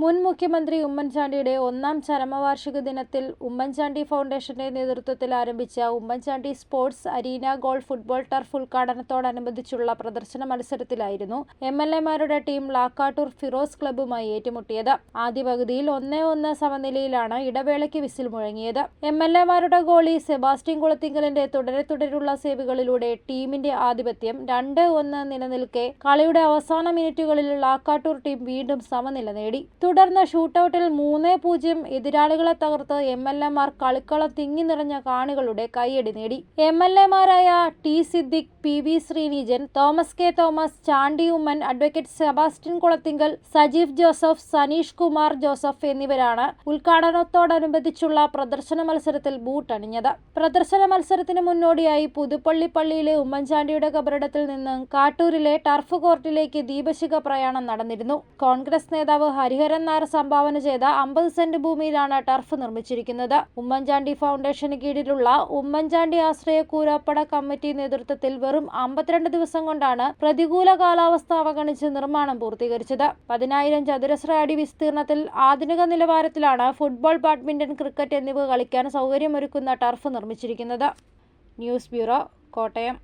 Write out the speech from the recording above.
മുൻ മുഖ്യമന്ത്രി ഉമ്മൻചാണ്ടിയുടെ ഒന്നാം ചരമവാർഷിക ദിനത്തിൽ ഉമ്മൻചാണ്ടി ഫൗണ്ടേഷന്റെ നേതൃത്വത്തിൽ ആരംഭിച്ച Oommen Chandy sports arena gold football turf ഉദ്ഘാടനത്തോടനുബന്ധിച്ചുള്ള പ്രദർശന മത്സരത്തിലായിരുന്നു എംഎൽഎമാരുടെ ടീം ലാക്കാട്ടൂർ ഫിറോസ് ക്ലബ്ബുമായി ഏറ്റുമുട്ടിയത്. ആദ്യ പകുതിയിൽ 1-1 സമനിലയിലാണ് ഇടവേളയ്ക്ക് വിസിൽ മുഴങ്ങിയത്. എംഎൽഎമാരുടെ ഗോളി സെബാസ്റ്റ്യൻ കുളത്തിങ്കലിന്റെ തുടരെയുള്ള സേവുകളിലൂടെ ടീമിന്റെ ആധിപത്യം 2-1 നിലനിൽക്കെ കളിയുടെ അവസാന മിനിറ്റുകളിൽ ലാക്കാട്ടൂർ ടീം വീണ്ടും സമനില നേടി. തുടർന്ന് ഷൂട്ടൌട്ടിൽ 3-0 എതിരാളികളെ തകർത്ത് എംഎൽഎമാർ കളിക്കളം തിങ്ങി നിറഞ്ഞ കാണികളുടെ കയ്യടി നേടി. എംഎൽഎമാരായ T Siddique, PV Sreenijan, Thomas K Thomas, Chandy Oommen, advocate Sebastian Kulathinkal, Sajeev Joseph, Saneesh Kumar Joseph എന്നിവരാണ് ഉദ്ഘാടനത്തോടനുബന്ധിച്ചുള്ള പ്രദർശന മത്സരത്തിൽ ബൂട്ടണിഞ്ഞത്. പ്രദർശന മത്സരത്തിന് മുന്നോടിയായി പുതുപ്പള്ളി പള്ളിയിലെ ഉമ്മൻചാണ്ടിയുടെ കബറിടത്തിൽ നിന്ന് കാട്ടൂരിലെ ടർഫ് കോർട്ടിലേക്ക് ദീപശിഖ പ്രയാണം നടന്നിരുന്നു. കോൺഗ്രസ് നേതാവ് ഹരിഹരൻ നായർ സംഭാവന ചെയ്ത 50 സെന്റ് ഭൂമിയിലാണ് ടർഫ് നിർമ്മിച്ചിരിക്കുന്നത്. ഉമ്മൻചാണ്ടി ഫൗണ്ടേഷന് കീഴിലുള്ള ഉമ്മൻചാണ്ടി ആശ്രയ കൂരാപ്പട കമ്മിറ്റി നേതൃത്വത്തിൽ വെറും 52 ദിവസം കൊണ്ടാണ് പ്രതികൂല കാലാവസ്ഥ അവഗണിച്ച് നിർമ്മാണം പൂർത്തീകരിച്ചത്. 10,000 ചതുരശ്ര അടി വിസ്തീർണത്തിൽ ആധുനിക നിലവാരത്തിലാണ് ഫുട്ബോൾ, ബാഡ്മിന്റൺ, ക്രിക്കറ്റ് എന്നിവ കളിക്കാൻ സൗകര്യമൊരുക്കുന്ന ടർഫ് നിർമ്മിച്ചിരിക്കുന്നത്. News bureau, Kottayam.